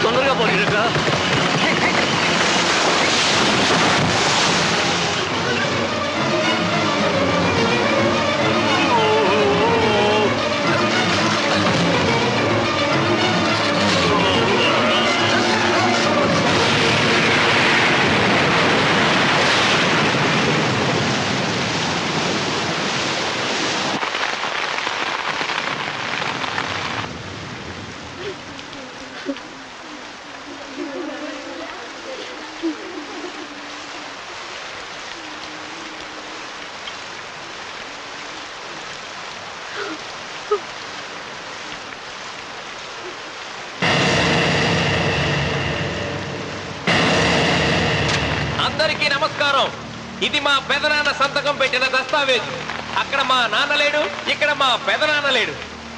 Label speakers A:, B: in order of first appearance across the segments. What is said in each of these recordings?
A: తొందరగా పోయినట్టు
B: అందరికీ నమస్కారం. ఇది మా పెదనాన్న సంతకం పెట్టిన దస్తావేజు. అక్కడ మా నాన్న లేడు, ఇక్కడ మా పెదనాన్న లేడు.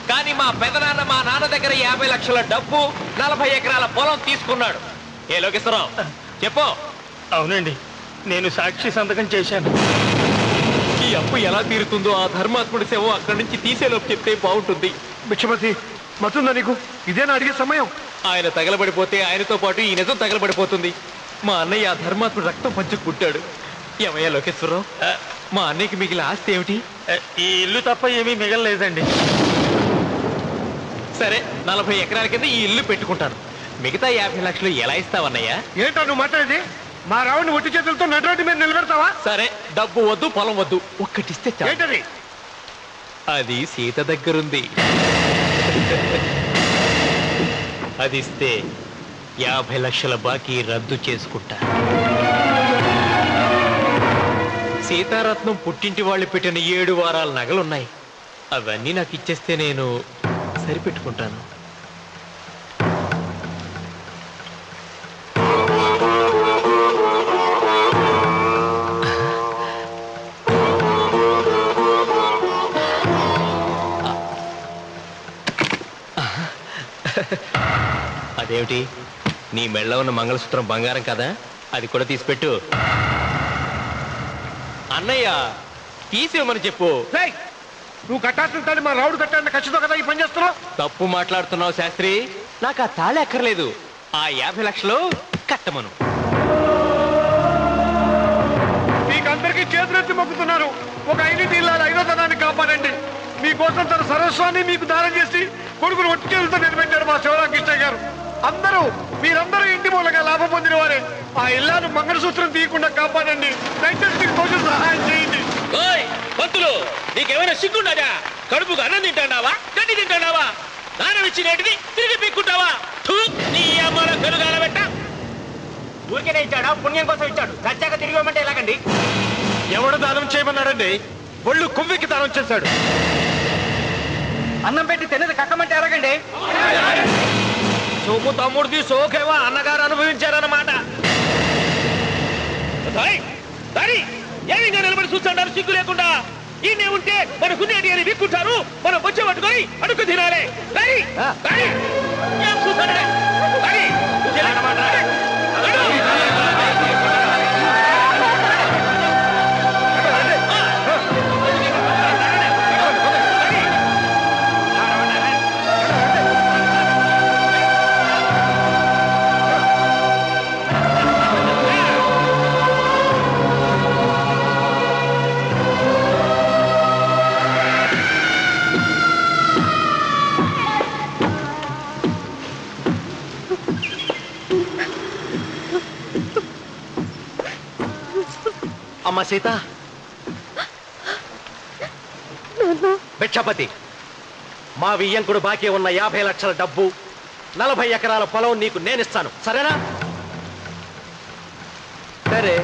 B: కానీ మా పెదనాన్న మా నాన్న దగ్గర 50 లక్షల డబ్బు 40 ఎకరాల పొలం తీసుకున్నాడు. ఏ లోకేశ్వరరావు చెప్పు.
A: అవునండి, నేను సాక్షి సంతకం చేశాను.
B: ఈ అప్పు ఎలా తీరుతుందో ఆ ధర్మాత్ముడి సేవ అక్కడి నుంచి తీసేలోపు చెప్తే బాగుంటుంది.
A: బిక్షపతి మతుందా నీకు? ఇదేనా అడిగే సమయం?
B: ఆయన తగలబడిపోతే ఆయనతో పాటు ఈ నిజం తగలబడిపోతుంది. మా అన్నయ్య ఆ ధర్మాత్ముడు రక్తం పంచుకు పుట్టాడు. ఏమయ్యా లోకేశ్వరరావు, మా అన్నయ్యకి మిగిలిన ఆస్తి ఏమిటి?
A: ఈ ఇల్లు తప్ప ఏమీ మిగలలేదండి.
B: సరే, 40 ఎకరాల కింద ఈ ఇల్లు పెట్టుకుంటాను. మిగతా 50 లక్షలు ఎలా ఇస్తావన్నయ్యా?
A: ఏంటో నువ్వు మాట్లాడేది? మా రావుని ఒట్టి చేతులతో నడిరోడ్డు మీద నిలబెడతావా?
B: సరే, డబ్బు వద్దు, పొలం వద్దు, ఒక్కటిస్తే చాలు.
A: ఏంటది?
B: అది సీత దగ్గరుంది. అది ఇస్తే 50 లక్షల బాకీ రద్దు చేసుకుంటా. సీతారత్నం పుట్టింటి వాళ్ళు పెట్టిన 7 వారాల నగలున్నాయి. అవన్నీ నాకు ఇచ్చేస్తే నేను సరిపెట్టుకుంటాను. అదేమిటి, నీ మెళ్ళ ఉన్న మంగళసూత్రం బంగారం కదా, అది కూడా తీసిపెట్టు. అన్నయ్య తీసేమని చెప్పు.
A: నువ్వు కట్టాల్సిన తాడి మా రావుడు కట్టాలని ఖచ్చితంగా కదా ఈ పని చేస్తున్నావు.
B: తప్పు మాట్లాడుతున్నావు శాస్త్రి. నాకు ఆ తాళి అక్కర్లేదు, ఆ 50 లక్షలు కట్టమను.
A: మీకందరికీ చేతులెత్తి మొక్కుతున్నారు. ఒక ఐదింటి ఇల్లాలి 5వ తనాన్ని కాపాడండి. మీకోసం తన సర్వస్వాన్ని మీకు దానం చేసి కొడుకును ఒట్టి చేతులతో నిలబెట్టారు మా శివరామకృష్ణ గారు. మీరందరూ ఇంటి మూలంగా లాభం పొందిన వారే. ఆ ఇల్లాను మంగళసూత్రం తీయకుండా కాపాడండి. దయచేసి మీకు కొంచెం సహాయం చేయండి.
B: పంతులు, నీకేమైనా సిగ్గుండదా? కడుపుకు అన్నం తింటాడావా, గడ్డి తింటాడావా? దానం ఇచ్చినటిది తిరిగి పీక్కుంటావా? నీ అమ్మాల కలుగాల పెట్ట.
C: ఊరికేనే ఇచ్చాడా? పుణ్యం కోసం ఇచ్చాడు. చచ్చాక తిరిగి ఇవ్వమంటే ఎలాగండి?
A: ఎవడు దానం చేయమన్నాడండి? ఒళ్ళు కొవ్వెక్కి దానం చేశాడు.
C: అన్నం పెట్టి తిన్నది కక్కమంటే ఎలాగండి?
B: సోము తమ్ముడిది సోకేవా అన్నగారు అనుభవించారన్నమాట. ఏమి నిలబడి చూస్తాడారు సిగ్గు లేకుండా? ఈయనే ఉంటే మన గుండెటి అని విక్కుంటారు, మనం వచ్చే పట్టుకొని అడుగు తినాలి.
D: అమ్మ సీత, భిక్షపతి, మా వియ్యంకుడు బాకీ ఉన్న 50 లక్షల డబ్బు, 40 ఎకరాల పొలం నీకు నేనిస్తాను, సరేనా? సరే.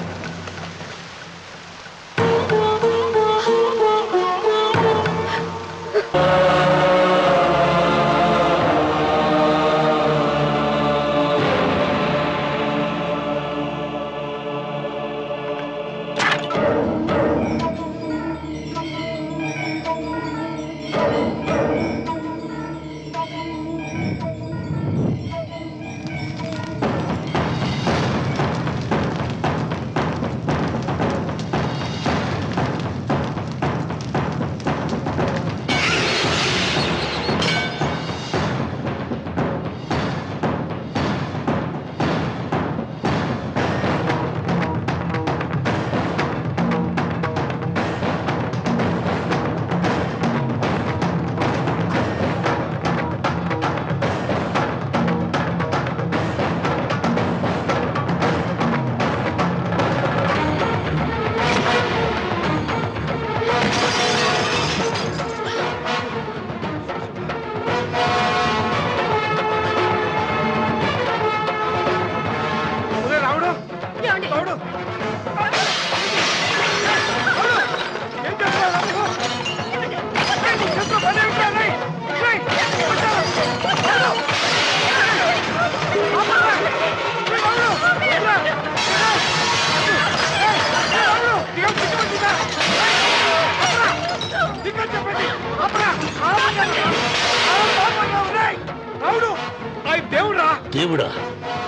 D: దేవుడా?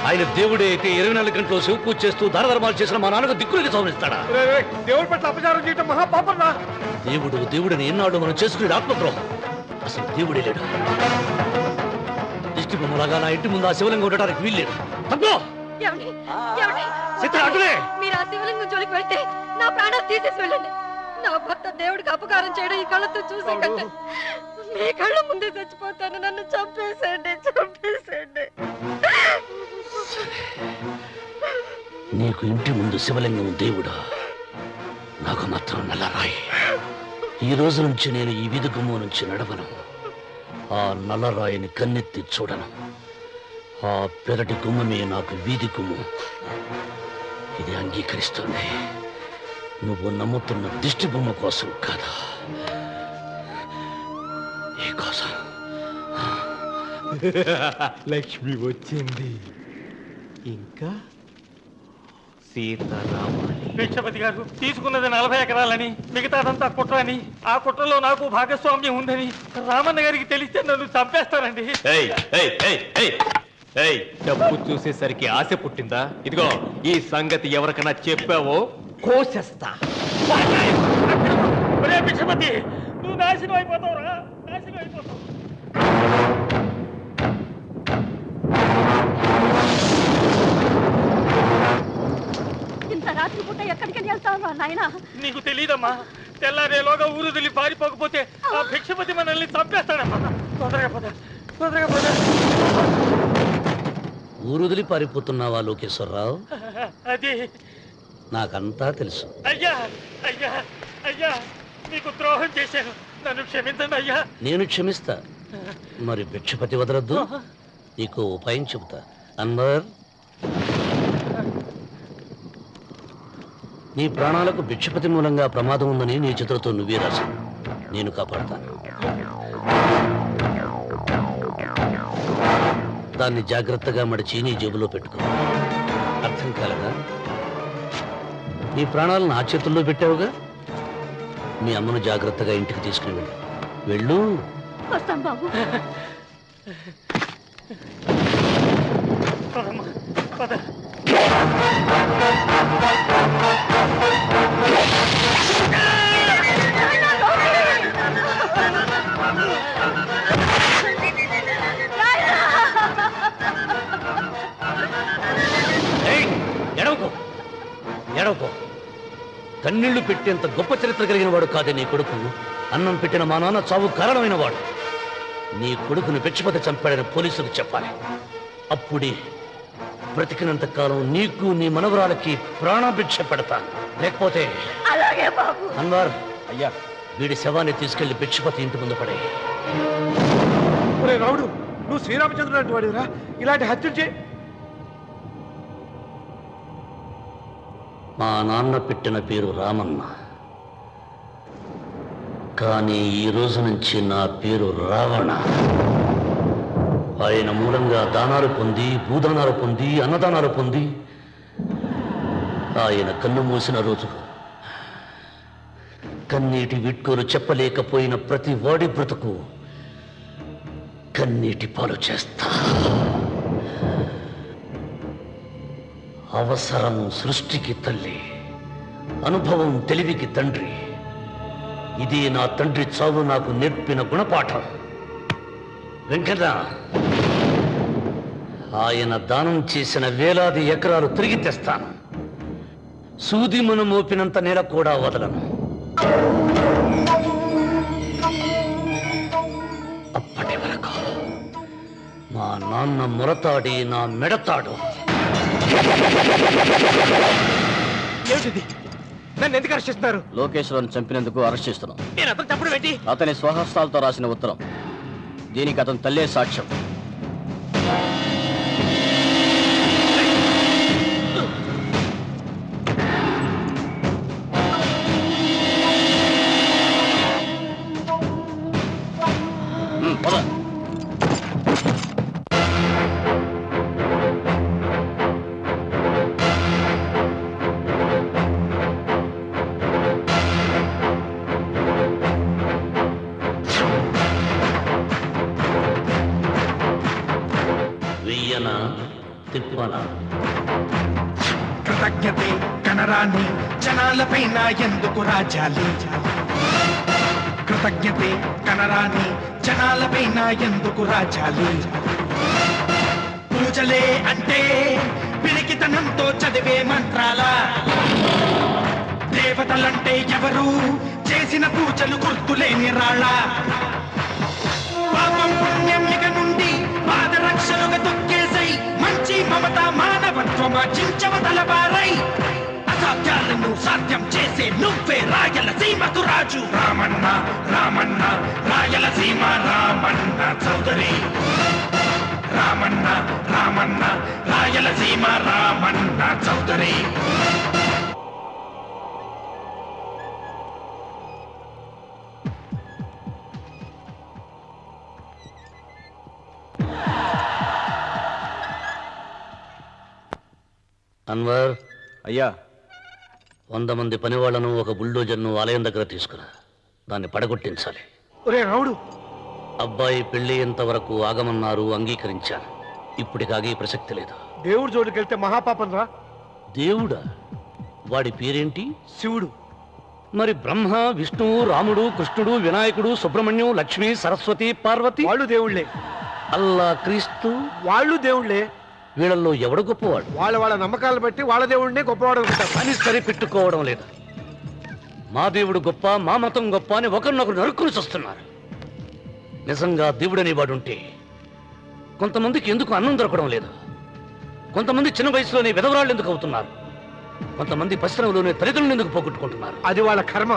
D: ఆయన దేవుడే అయితే 24 గంటలు శివ పూజ చేస్తూ దానధర్మాలు చేసిన మా నాన్నకు దిక్కులకి సౌనిస్తాడా?
A: దేవుడి పట్ల అపచారం చేయటం మహాపాపం రా.
D: దేవుడిని ఎన్నాళ్ళు మనం చేసుకునే ఆత్మద్రోహం. అసలు దేవుడే లేడు. దిష్టి బొమ్మలాగా నా ఇంటి ముందు ఆ శివలింగం ఉండడానికి వీల్లేదు.
E: మీరు ఆ శివలింగం జోలికి వెళ్తే నా ప్రాణాలు తీసేసి వెళ్ళండి. నా భర్త దేవుడికి అపకారం చేయడం ఈ కళ్ళతో చూసే కంటే మీ కళ్ళ ముందే చచ్చిపోతాను. నన్ను చంపేసేయండి.
D: నీకు ఇంటి ముందు శివలింగం దేవుడా, నాకు మాత్రం నల్లరాయి. ఈ రోజు నుంచి నేను ఈ వీధి గుమ్మం నుంచి నడవను. ఆ నల్లరాయిని కన్నెత్తి చూడను. ఆ పెరటి గుమ్మమే నాకు వీధి గుమ్మం. ఇది అంగీకరిస్తుంది. నువ్వు నమ్ముతున్న దిష్టి బొమ్మ కోసం కాదా, ఈ కోసం.
B: లక్ష్మి వచ్చింది. ఇంకా సీతారామాలి.
C: భిక్షపతి గారు తీసుకున్నది 40 ఎకరాలని, మిగతాదంతా కుట్ర అని, ఆ కుట్రలో నాకు భాగస్వామ్యం ఉందని రామన్న గారికి తెలిస్తే నన్ను చంపేస్తారండి.
B: డబ్బు చూసేసరికి ఆశ పుట్టిందా? ఇదిగో ఈ సంగతి ఎవరికైనా చెప్పావో కోసేస్తా.
C: భిక్షపతి, నువ్వు నాశనం అయిపోతావురా, నాశనం అయిపోతావు.
E: ఇంత రాత్రి పూట ఎక్కడికి వెళ్తావా నాయనా?
C: నీకు తెలీదమ్మా, తెల్లారేలోగా ఊరు వదిలి పారిపోకపోతే ఆ భిక్షపతి మనల్ని చంపేస్తాడమ్మా. తొందరగా పద, తొందరగా పద.
D: ఊరుదిలి పారిపోతున్నావా లోకేశ్వరరావు?
C: అది
D: నాకంతా తెలుసు.
C: అయ్యా అయ్యా అయ్యా, నీకు ద్రోహం చేశాను, నన్ను క్షమించండి అయ్యా.
D: నేను క్షమిస్తా. మరి భిక్షపతి వదలొద్దు. నీకు ఉపాయం చెబుతా. అన్వర్, నీ ప్రాణాలకు భిక్షపతి మూలంగా ప్రమాదం ఉందని నీ చేతులతో నువ్వే రాశావు. నేను కాపాడతాను. దాన్ని జాగ్రత్తగా మడిచి నీ జేబులో పెట్టుకో. అర్థం కాలేదా? నీ ప్రాణాలను నా చేతుల్లో పెట్టావుగా. మీ అమ్మను జాగ్రత్తగా ఇంటికి తీసుకుని వెళ్ళు. వెళ్ళు.
E: వస్తాం బాబు.
C: పదమ్మా, పద.
D: ఎడవకో. కన్నీళ్లు పెట్టేంత గొప్ప చరిత్ర కలిగిన వాడు కాదే నీ కొడుకు. అన్నం పెట్టిన మా నాన్న చావు కారణమైన వాడు. నీ కొడుకును భిక్షపతి చంపాడని పోలీసులకు చెప్పాలి. అప్పుడే బ్రతికినంత కాలం నీకు నీ మనవరాలకి ప్రాణభిక్ష పెడతాను. లేకపోతే
E: అలాగే బాబు.
D: అన్వర్
B: అయ్యా
D: వీడి శవాన్ని తీసుకెళ్లి భిక్షపతి ఇంటి ముందు పడే.
A: ఒరే రాముడు, నువ్వు శ్రీరామచంద్రుడు లాంటి వాడిరా, ఇలాంటి హత్యలు చే.
D: మా నాన్న పెట్టిన పేరు రామన్న, కానీ ఈ రోజు నుంచి నా పేరు రావణ. ఆయన మూలంగా దానాలు పొంది, భూదానాలు పొంది, అన్నదానాలు పొంది ఆయన కన్ను మూసిన రోజు కన్నీటి విట్కోలు చెప్పలేకపోయిన ప్రతి వాడి బ్రతుకు కన్నీటి పాలు చేస్తా. అవసరం సృష్టికి తల్లి, అనుభవం తెలివికి తండ్రి. ఇది నా తండ్రి చావు నాకు నేర్పిన గుణపాఠం. వెంకన్న, ఆయన దానం చేసిన వేలాది ఎకరాలు తిరిగి తెస్తాను. సూది మన మోపినంత నేల కూడా వదలను. అప్పటి వరకు మా నాన్న మొరతాడి నా మెడతాడు.
A: ఏమిటిది? నన్ను ఎందుకు అరెస్టిస్తున్నారు?
F: లోకేశ్వరను చంపినందుకు అరెస్ట్ చేస్తున్నాం.
A: నేను అతను చెప్పడం ఏంటి?
F: అతని స్వహస్తాలతో రాసిన ఉత్తరం. దీనికి అతను తల్లే సాక్ష్యం. పద.
D: వెయ్యన తిప్పన
G: కృతజ్ఞతే కనరాని జనాలపైన ఎందుకు రాజాలి? కృతజ్ఞతే కనరాని జనాలపైన ఎందుకు రాజాలి? పూజలే అంటే పిరికితనంతో చదివే మంత్రాల, దేవతలంటే ఎవరు చేసిన పూజలు గుర్తులేని రాళ్ళ. పాపం పుణ్యం ఇక నుండి పాదరక్షలుగా తొక్కేసై మంచి మమత మానవత్వం చించవతలబారై అసాధ్యాలను సాధ్యం చేసే నువ్వే రాయలసీమకు రాజు. రామన్న రామన్న రాయలసీమ రామన్న చౌదరి. రామన్న రామన్న రాయలసీమ రామన్న చౌదరి.
D: అన్వర్,
F: అయ్యా
D: 100 మంది పనివాళ్లను ఒక బుల్డోజర్ను ఆలయం దగ్గర తీసుకురా. దాన్ని పడగొట్టించాలి.
A: ఒరే రాముడు,
D: అబ్బాయి పెళ్లి ఎంతవరకు ఆగమన్నారు, అంగీకరించాను. ఇప్పటికి ఆగే ప్రసక్తి లేదు.
A: దేవుడి జోడికి వెళ్తే మహాపాపం రా.
D: దేవుడా? వాడి పేరేంటి?
A: శివుడు.
D: మరి బ్రహ్మ, విష్ణువు, రాముడు, కృష్ణుడు, వినాయకుడు, సుబ్రహ్మణ్యం, లక్ష్మి, సరస్వతి, పార్వతి,
A: వాళ్ళు దేవుళ్లే.
D: అల్లా, క్రీస్తు,
A: వాళ్ళు దేవుళ్లే.
D: వీళ్ళల్లో ఎవడు గొప్పవాడు?
A: వాళ్ళ వాళ్ళ నమ్మకాలను బట్టి వాళ్ళ దేవుడినే గొప్పవాడు అనుకుంటారు.
D: అని సరిపెట్టుకోవడం లేదు. మా దేవుడు గొప్ప, మా మతం గొప్ప అని ఒకరినొకరు నరుక్కుని చూస్తున్నారు. నిజంగా దేవుడనే వాడుంటే కొంతమందికి ఎందుకు అన్నం దొరకడం లేదు? కొంతమంది చిన్న వయసులోనే విధవరాళ్ళు ఎందుకు అవుతున్నారు? కొంతమంది పరిశ్రమలోనే తల్లిదండ్రులు ఎందుకు పోగొట్టుకుంటున్నారు?
A: అది వాళ్ళ కర్మ.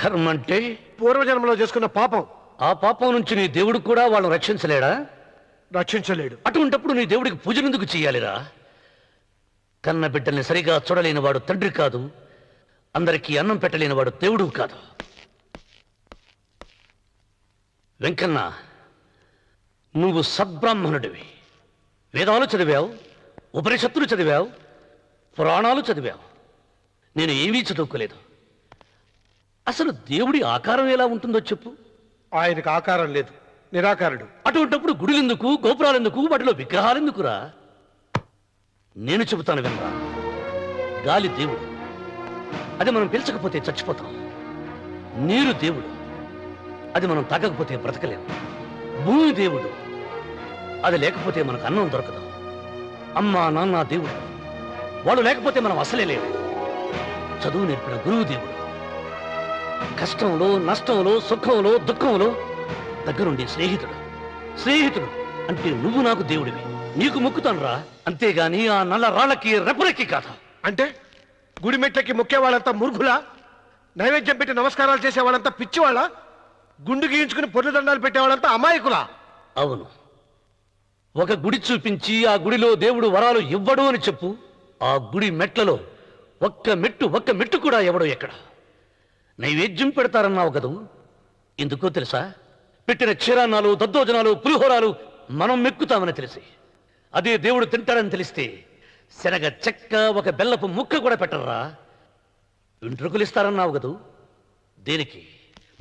D: కర్మ అంటే
A: పూర్వజన్మలో చేసుకున్న పాపం.
D: ఆ పాపం నుంచి నీ దేవుడు కూడా వాళ్ళని రక్షించలేడా?
A: రక్షించలేడు.
D: అటువంటప్పుడు నీ దేవుడికి పూజలు ఎందుకు చెయ్యాలిరా? కన్న బిడ్డల్ని సరిగా చూడలేని వాడు తండ్రి కాదు, అందరికీ అన్నం పెట్టలేని వాడు దేవుడు కాదు. వెంకన్న, నువ్వు సద్బ్రాహ్మణుడివి. వేదాలు చదివావు, ఉపనిషత్తులు చదివావు, పురాణాలు చదివావు. నేను ఏమీ చదువుకోలేదు. అసలు దేవుడి ఆకారం ఎలా ఉంటుందో చెప్పు.
A: ఆయనకు ఆకారం లేదు, నిరాకారుడు.
D: అటువంటప్పుడు గుడులెందుకు, గోపురాలెందుకు, వాటిలో విగ్రహాలెందుకురా? నేను చెబుతాను వినరా. గాలి దేవుడు, అది మనం పీల్చకపోతే చచ్చిపోతాం. నీరు దేవుడు, అది మనం తాగకపోతే బ్రతకలేము. భూమి దేవుడు, అది లేకపోతే మనకు అన్నం దొరకదు. అమ్మా నాన్న దేవుడు, వాళ్ళు లేకపోతే మనం అసలే లేవు. చదువు నేర్పిన గురువు దేవుడు, కష్టంలో, నష్టంలో, సుఖంలో, దుఃఖంలో దగ్గరుండే స్నేహితుడు. స్నేహితుడు అంటే నువ్వు నాకు దేవుడివి. నీకు మొక్కుతాను రా, అంతేగాని ఆ నల్ల రాళ్ళకి రెపరెక్కి కాదు.
A: అంటే గుడి మెట్లకి మొక్కే వాళ్ళంతా మురుగులా? నైవేద్యం పెట్టి నమస్కారాలు చేసే వాళ్ళంతా పిచ్చివాళ్ళ? గుండు గీయించుకుని పొర్లు దండాలు పెట్టేవాళ్ళంతా అమాయకులా?
D: అవును, ఒక గుడి చూపించి ఆ గుడిలో దేవుడు వరాలు ఇవ్వడు అని చెప్పు. ఆ గుడి మెట్లలో ఒక్క మెట్టు కూడా ఎవడో ఎక్కడ. నైవేద్యం పెడతారన్నావు కదూ, ఎందుకో తెలుసా? పెట్టిన క్షీరాన్నాలు, దద్దోజనాలు, పులిహోరాలు మనం మెక్కుతామని తెలిసి, అదే దేవుడు తింటాడని తెలిస్తే శనగ చెక్క, ఒక బెల్లపు ముక్క కూడా పెట్టర్రా. వెంట్రుకలు ఇస్తారన్నావు కదూ, దేనికి?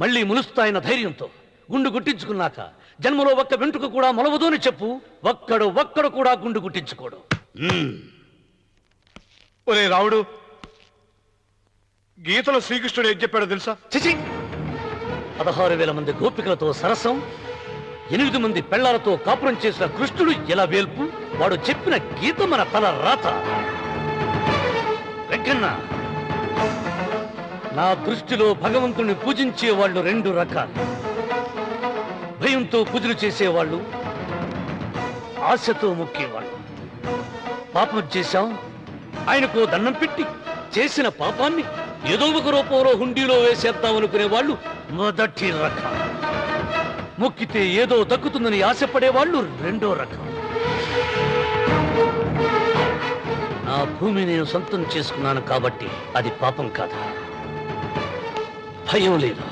D: మళ్ళీ ములుస్తాయన్న ధైర్యంతో గుండు గుట్టించుకున్నాక జన్మలో ఒక్క వెంట్రుక కూడా మొలవదు అని చెప్పు. ఒక్కడు కూడా గుండు గుట్టించుకోడు.
A: ఒరే రావుడు, గీతలో శ్రీకృష్ణుడు ఏం చెప్పాడో తెలుసా?
D: చిచి! 16,000 మంది గోపికలతో సరసం, 8 మంది పెళ్లాలతో కాపురం చేసిన కృష్ణుడు ఎలా వేల్పు? వాడు చెప్పిన గీత మన తల రాత. వెంకన్న, నా దృష్టిలో భగవంతుని పూజించే వాళ్ళు 2 రకాలు. భయంతో పూజలు చేసేవాళ్ళు, ఆశతో మొక్కేవాళ్ళు. పాపం చేశాం, ఆయనకు దండం పెట్టి చేసిన పాపాన్ని ఏదో ఒక రూపంలో హుండీలో వేసేద్దామనుకునే వాళ్ళు మొదటి రకం. మొక్కితే ఏదో దక్కుతుందని ఆశపడేవాళ్ళు 2వ రకం. నా భూమి నేను సొంతం చేసుకున్నాను కాబట్టి అది పాపం కాదా? భయం లేదు,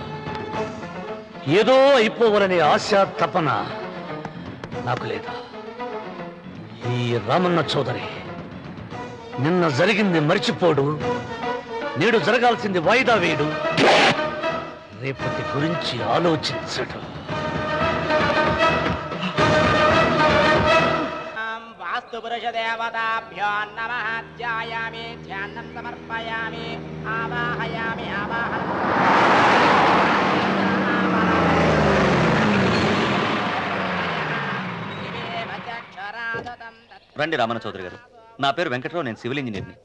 D: ఏదో అయిపోవాలనే ఆశ, తపన నాకు లేదా? ఈ రామన్న చౌదరి నిన్న జరిగింది మర్చిపోడు, నేడు జరగాల్సింది వాయిదా వేయడు, రేపటి గురించి ఆలోచించడు.
H: వాస్తు పురుష దేవతాభ్యో నమః. ధ్యాయామి, ధ్యానం సమర్పయామి, ఆవాహయామి,
F: రండి రామన్న చౌదరి గారు, నా పేరు వెంకట్రావు, నేను సివిల్ ఇంజనీర్ని.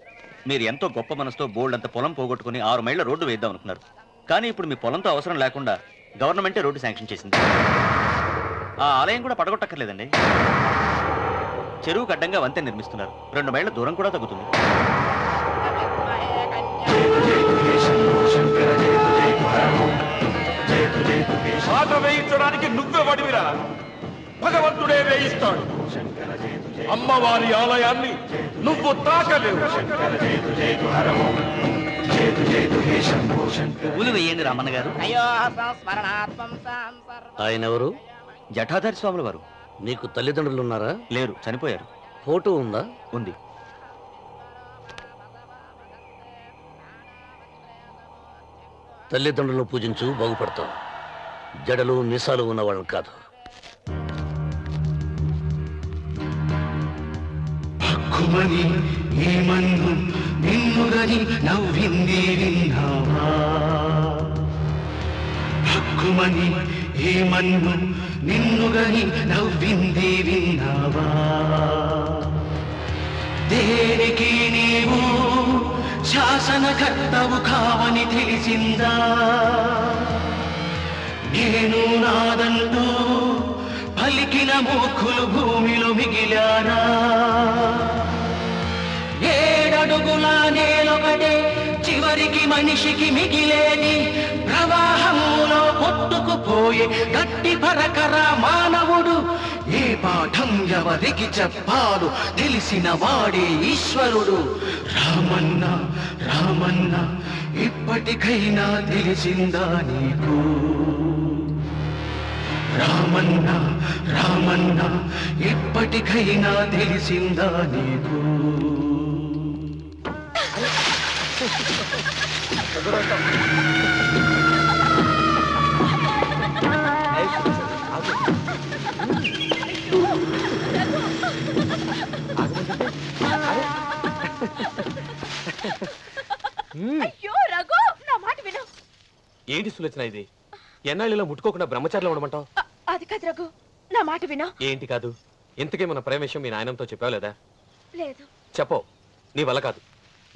F: మీరు ఎంతో గొప్ప మనసుతో బోల్డ్ అంత పొలం పోగొట్టుకుని 6 మైళ్ళ రోడ్డు వేద్దాం అనుకున్నారు. కానీ ఇప్పుడు మీ పొలంతో అవసరం లేకుండా గవర్నమెంటే రోడ్డు శాంక్షన్ చేసింది. ఆ ఆలయం కూడా పడగొట్టక్కర్లేదండి. చెరువుకు అడ్డంగా వంతెన నిర్మిస్తున్నారు. 2 మైళ్ళ దూరం కూడా తగ్గుతుంది.
G: పాట వేయించడానికి నువ్వే వడివిరా, భగవంతుడే వేయిస్తాడు. అమ్మవారి ఆలయాన్ని నువ్వు తాకలేవు.
F: పూలు వేయండి రామన్న గారు.
H: అయ్యో సంస్మరణాత్మం సంసర్వ.
D: ఆయన ఎవరు?
F: జటాధారి స్వాముల వారు.
D: నీకు తల్లిదండ్రులు ఉన్నారా?
F: లేరు, చనిపోయారు.
D: ఫోటో ఉందా?
F: ఉంది.
D: తల్లిదండ్రులను పూజించు, బాగుపడతావు. జడలు మీసాలు ఉన్న వాళ్ళని కాదు.
G: హక్కుమని ఈ మన్ను నిన్నుగని నవ్వింది విన్నావా? హక్కుమని ఈ మన్ను నిన్నుగని నవ్వింది విన్నావా? దేనికి నీవు శాసనకర్తవు కావని తెలిసిందా? నేను నాదంటూ పలికిన మూర్ఖులు భూమిలో మిగిలారా? 7 అడుగుల నేలొకటే చివరికి మనిషికి మిగిలేని ప్రవాహంలో కొట్టుకుపోయే గట్టి పరకర మానవుడు. ఏ పాఠం ఎవరికి చెప్పాలో తెలిసిన వాడే ఈశ్వరుడు. రామన్న రామన్న ఇప్పటికైనా తెలిసిందా నీకు? రామన్న రామన్న ఇప్పటికైనా తెలిసిందా నీకు?
E: అయ్యో రఘు, నా మాట విను.
B: ఏంటి సులోచన ఇది? ఎన్నాళ్ళలో ముట్టుకోకుండా బ్రహ్మచారిలో ఉండమంటావు?
E: అది కాదు రఘు, నా మాట విను.
B: ఏంటి కాదు? ఇంతకీ మన ప్రేమ విషయం మీ నాయనంతో చెప్పావు లేదా?
E: లేదు.
B: చెప్పవు, నీ వల్ల కాదు.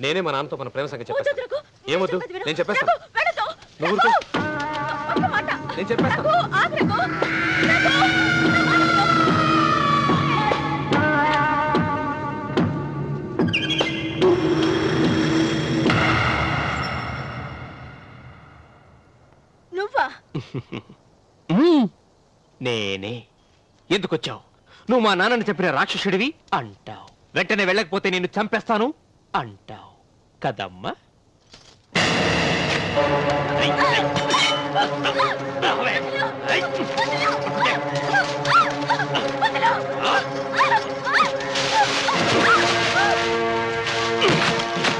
B: నేనే మా నాన్నతో మన ప్రేమ సంగతి
E: వద్దు
B: చెప్పేస్తాను.
E: రఘు,
B: ఏమొద్దు,
E: చెప్పేది విను.
B: నేను చెప్పేస్తాను.
E: రఘు, వెళ్ళొద్దు.
B: నువ్వు
E: రఘు,
B: ఊరుకో.
E: ఒక్క మాట.
B: నేను చెప్పేస్తాను.
E: రఘు, ఆగు రఘు. రఘు, నా మాట విను.
B: నేనే. ఎందుకొచ్చావు? నువ్వు మా నాన్నని చెప్పిన రాక్షసుడివి అంటావు. వెంటనే వెళ్ళకపోతే నిన్ను చంపేస్తాను అంటావు కదమ్మా.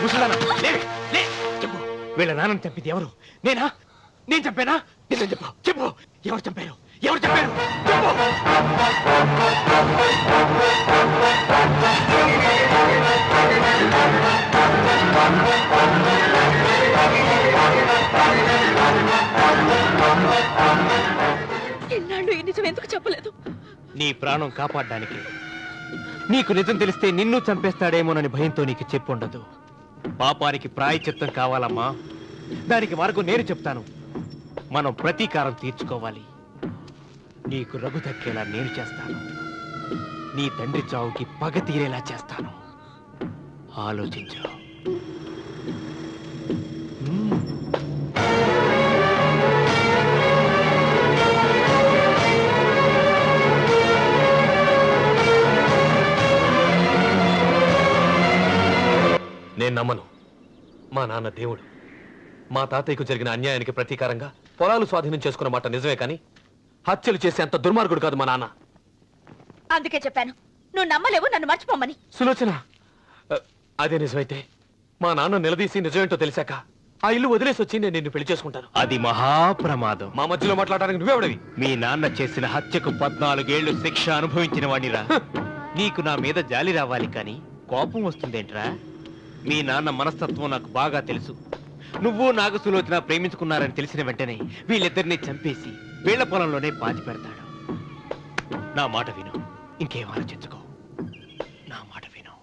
B: ముసలానా, లే, లే, చెప్పు. వీళ్ళ నాన్నని చంపింది ఎవరు? నేనా? నేను చంపానా? నిజం చెప్పు, చెప్పు. ఎవరు చంపారు? ఎవరు చంపారు? చెప్పు.
E: ఎన్నాళ్ళు ఈ నిజం ఎందుకు చెప్పలేదు?
B: నీ ప్రాణం కాపాడడానికి. నీకు నిజం తెలిస్తే నిన్ను చంపేస్తాడేమోనని భయంతో నీకు చెప్పుండదు. పాపానికి ప్రాయశ్చిత్తం కావాలమ్మా. దానికి మార్గం నేను చెప్తాను. మనం ప్రతీకారం తీర్చుకోవాలి. నీకు రఘు దక్కేలా నేను చేస్తాను. నీ తండ్రి చావుకి పగ తీరేలా చేస్తాను. ఆలోచించు.
I: నేను నమ్మను. మా నాన్న దేవుడు. మా తాతయ్యకు జరిగిన అన్యాయానికి ప్రతీకారంగా పొలాలు స్వాధీనం చేసుకున్న మాట నిజమే, కానీ హత్యలు చేసే అంత దుర్మార్గుడు కాదు మా నాన్న.
E: అందుకే చెప్పాను, నువ్వు నమ్మలేవు, నన్ను మర్చిపోమని.
I: సులోచన, అదే నిజమైతే మా నాన్న నిలదీసి నిజమేంటో తెలిసాక ఆ ఇల్లు వదిలేసి వచ్చి నేను నిన్ను పెళ్లి చేసుకుంటాను.
B: అది మహాప్రమాదం.
I: మా మధ్యలో మాట్లాడడానికి నువ్వెవడవి?
B: మీ నాన్న చేసిన హత్యకు 14 ఏళ్లు శిక్ష అనుభవించిన వాడిరా. నీకు నా మీద జాలి రావాలి కానీ కోపం వస్తుందేంట్రా? మీ నాన్న మనస్తత్వం నాకు బాగా తెలుసు. నువ్వు నాగ సులోచన ప్రేమించుకున్నారని తెలిసిన వెంటనే వీళ్ళిద్దరిని చంపేసి వీళ్ల పొలంలోనే పాతి పెడతాడు. నా మాట విను, ఇంకేం ఆలోచించుకో. నా మాట విను.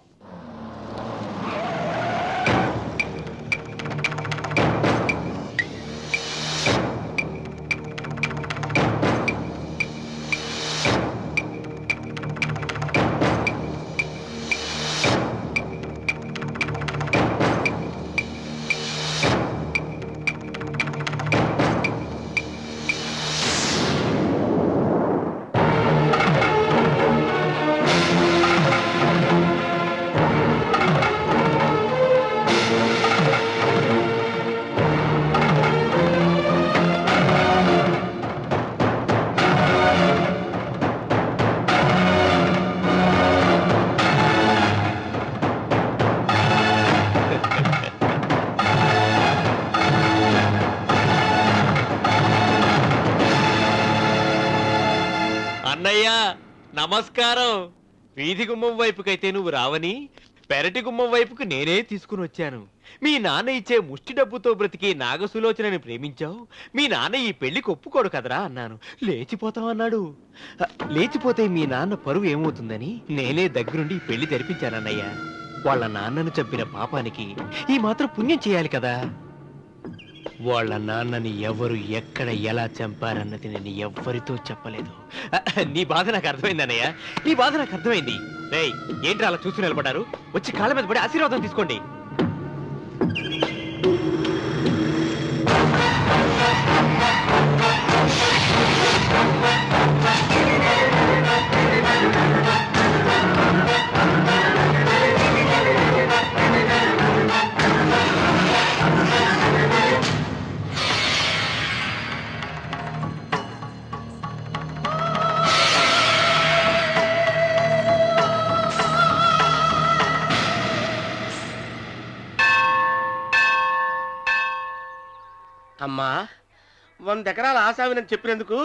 B: అన్నయ్యా నమస్కారం. వీధి గుమ్మం వైపుకైతే నువ్వు రావని పెరటి గుమ్మం వైపుకు నేనే తీసుకుని వచ్చాను. మీ నాన్న ఇచ్చే ముష్టి డబ్బుతో బ్రతికి నాగసులోచనని ప్రేమించావు. మీ నాన్న ఈ పెళ్లికి ఒప్పుకోడు కదరా అన్నాను. లేచిపోతామన్నాడు. లేచిపోతే మీ నాన్న పరువు ఏమవుతుందని నేనే దగ్గరుండి ఈ పెళ్లి తెరిపించానన్నయ్యా. వాళ్ళ నాన్నను చంపిన పాపానికి ఈ మాత్రం పుణ్యం చేయాలి కదా. వాళ్ళ నాన్నని ఎవరు ఎక్కడ ఎలా చంపారన్నది నేను ఎవ్వరితో చెప్పలేదు. నీ బాధ నాకు అర్థమైంది అన్నయ్య, నీ బాధ నాకు అర్థమైంది. రేయ్, ఏంటి అలా చూస్తూ నిలబడ్డారు? వచ్చి కాళ్ళ మీద పడి ఆశీర్వాదం తీసుకోండి.
H: అమ్మా, 100 ఎకరాల ఆశావినని చెప్పినందుకు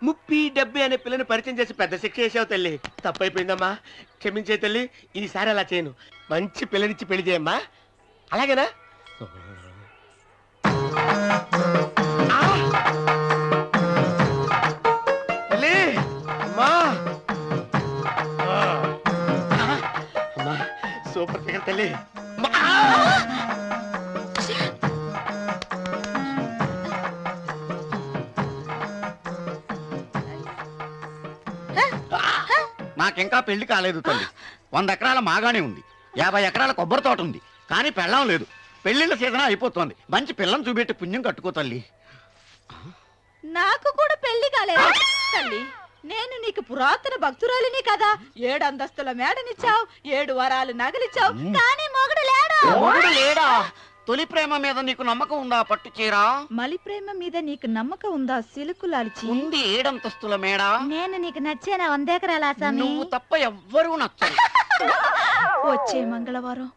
H: 30-70 అనే పిల్లని పరిచయం చేసి పెద్ద శిక్ష చేసావు తల్లి. తప్పైపోయిందమ్మా, క్షమించే తల్లి. ఈసారి అలా చేయను. మంచి పిల్లనిచ్చి పెళ్లి చేయమ్మా. అలాగేనా? తల్లి, అమ్మా, అమ్మా, సూపర్ ఫిగర్ తల్లి.
F: నాకింకా పెళ్లి కాలేదు తల్లి. 100 ఎకరాల మాగానే ఉంది, 50 ఎకరాల కొబ్బరి తోట ఉంది, కానీ పెళ్ళం లేదు. పెళ్లిళ్ళ సీజన్ అయిపోతుంది. మంచి పిల్లని చూపెట్టి పుణ్యం కట్టుకో తల్లి.
E: నాకు కూడా పెళ్లి కాలేదు తల్లి. నేను నీకు పురాతన భక్తురాలిని కదా. 7 అంతస్తుల మేడనిచ్చావు, 7 వరాలు నగలిచ్చావు, కానీ మొగుడు లేడు.
J: మొగుడు లేడా? తొలి ప్రేమ మీద నీకు నమ్మకం ఉందా పట్టు చీర?
E: మలి ప్రేమ మీద నీకు నమ్మకం ఉందా సిలుకు లాల్చి?
J: ఉంది 7 అంతస్తుల మేడ.
E: నేను నీకు నచ్చేనా 100 ఎకరాల ఆసామి?
J: నువ్వు తప్ప ఎవ్వరూ నచ్చరు.
E: వచ్చే మంగళవారం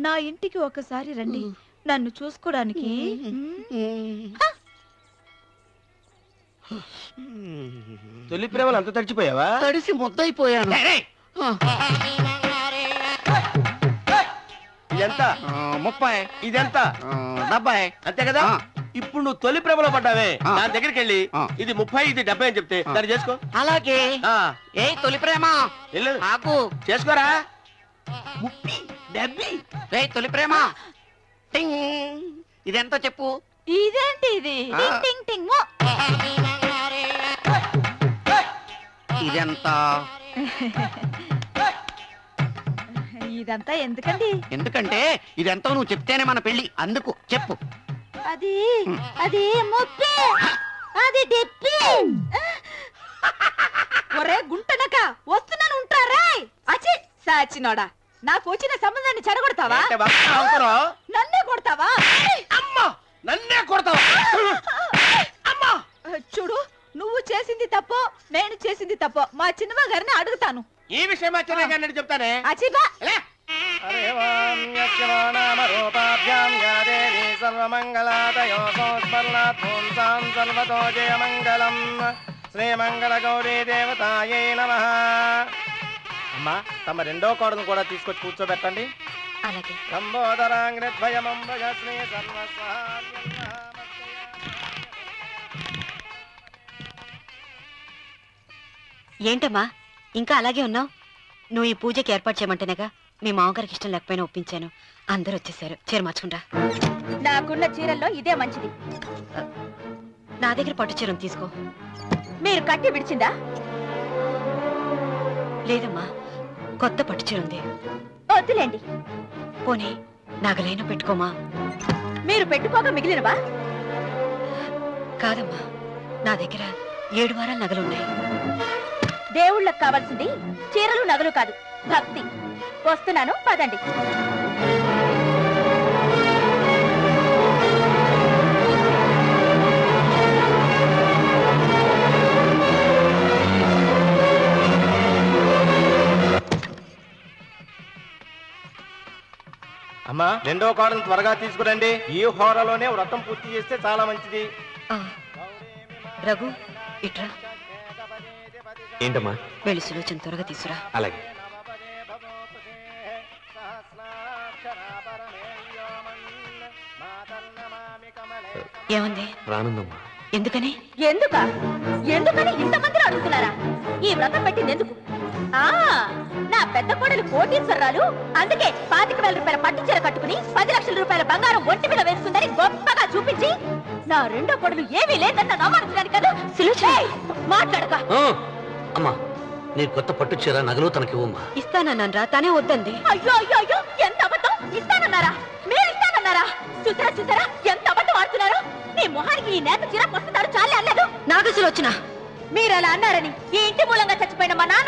E: నా ఇంటికి ఒకసారి రండి నన్ను చూసుకోవడానికి.
H: తొలి ప్రేమలు అంత తడిచిపోయావా?
J: తడిసి ముద్దయిపోయాను.
H: ఇదెంత?
J: 30.
H: ఇదెంత?
J: 70.
H: అంతే కదా. ఇప్పుడు నువ్వు తొలి ప్రేమలో పడ్డావే, దాని దగ్గరికి వెళ్ళి
J: ఆ.
H: ఇది 30 ఇది 70 అని చెప్తే దాన్ని చేసుకో.
J: అలాగే.
H: ఆ,
J: ఏ తొలి ప్రేమ
H: వెళ్ళు
J: ఆకు.
H: చేసుకోరా. 30 70.
J: ఏ తొలి ప్రేమ టింగ్. ఇదెంత చెప్పు?
E: ఇదేంటి ఇది?
J: ఆ.
E: టింగ్ టింగ్ టింగ్ మో.
J: ఇదెంత?
E: ఇదంతా ఎందుకండి?
J: ఎందుకంటే ఇదెంతో నువ్వు చెప్తేనే మన పెళ్లి. అందుకు చెప్పు.
E: అది అది ముప్పి, అది డిప్పి. ఒరే గుంటనక వస్తున్నాను ఉంటారా? అచి సాచినోడా, నాకు వచ్చిన సంబంధాన్ని చెడగొడతావా?
H: ఏంటే బాబు నవ్వుతున్నావ్?
E: నన్నే కొడతావా?
H: అమ్మా నన్నే కొడతావా? అమ్మా
E: చూడు, నువ్వు చేసింది తప్పో నేను చేసింది తప్పో మా చిన్నమ్మ గారిని అడుగుతాను.
H: ఈ విషయం అచ్చనే కానీ చెప్తానే.
E: అచిబా
H: లే. శ్రీమంగళ గౌరీ దేవతాయే నమః. అమ్మా తమ రెండో కోడను కూడా తీసుకొచ్చి కూర్చోబెట్టండి.
E: అలాగే.
H: లంబోదరాంగ్రద్వయమంబగ శ్రీ
K: ఏంటమ్మా ఇంకా అలాగే ఉన్నావు? నువ్వు ఈ పూజకి ఏర్పాటు చేయమంటేనేగా మీ మామగారికి ఇష్టం లేకపోయినా ఒప్పించాను. అందరూ వచ్చేసారు. చీర మార్చుకుంటా.
E: నాకున్న చీరల్లో ఇదే మంచిది.
K: నా దగ్గర పట్టు చీరను తీసుకో.
E: మీరు కట్టి విడిచిందా?
K: లేదమ్మా, కొత్త పట్టు చీర ఉంది.
E: వద్దులేండి.
K: పోనీ నగలైనా పెట్టుకోమా.
E: మీరు పెట్టుకోక మిగిలినవా?
K: కాదమ్మా, నా దగ్గర 7 వారాల నగలున్నాయి.
E: దేవుళ్ళకి కావాల్సింది చీరలు నగలు కాదు, భక్తి. వస్తున్నాను, పదండి.
H: అమ్మా రెండో కోడను త్వరగా తీసుకురండి. ఈ హోరలోనే వ్రతం పూర్తి చేస్తే చాలా మంచిది.
K: ఆ, రఘు ఇట్రా.
I: ఏంటమ్మా?
K: వెళ్ళి సులోచన త్వరగా తీసురా.
I: అలాగే.
K: ఏముంది?
I: రానుందమ్మా.
K: ఎందుకని?
E: ఎందుకని ఇంతమంది అడుగుతున్నారా? ఈ వ్రతం పెట్టింది ఎందుకు? నా పెద్ద కోడలు కోటీశ్వరరాలు, అందుకే 25,000 రూపాయల పట్టు చీర కట్టుకుని 10 లక్షల రూపాయల బంగారం ఒంటి మీద వేసుకుందని గొప్పగా చూపించి నా రెండో కోడలు ఏమీ లేదన్న నమ్మడానికి కదా. మాట్లాడక.
D: అమ్మా నీ కొత్త పట్టు చీర నగలు తనకివ్వమ్మా.
K: ఇస్తానన్నాను రా, తానే వద్దంది.
E: అయ్యో అయ్యో అయ్యో, ఎంత అబద్ధం! ఇస్తానన్నారా? మీరు ఇస్తానన్నారా? చూసారా చూసారా ఎంత అబద్ధం ఆడుతున్నారు? నీ మొహానికి ఈ నేత చీర వస్తున్నారు చాలే అనలేదు.
K: నాగసులు వచ్చిన
E: మీరు అలా అన్నారని ఈ ఇంటి మూలంగా చచ్చిపోయిన మా నాన్న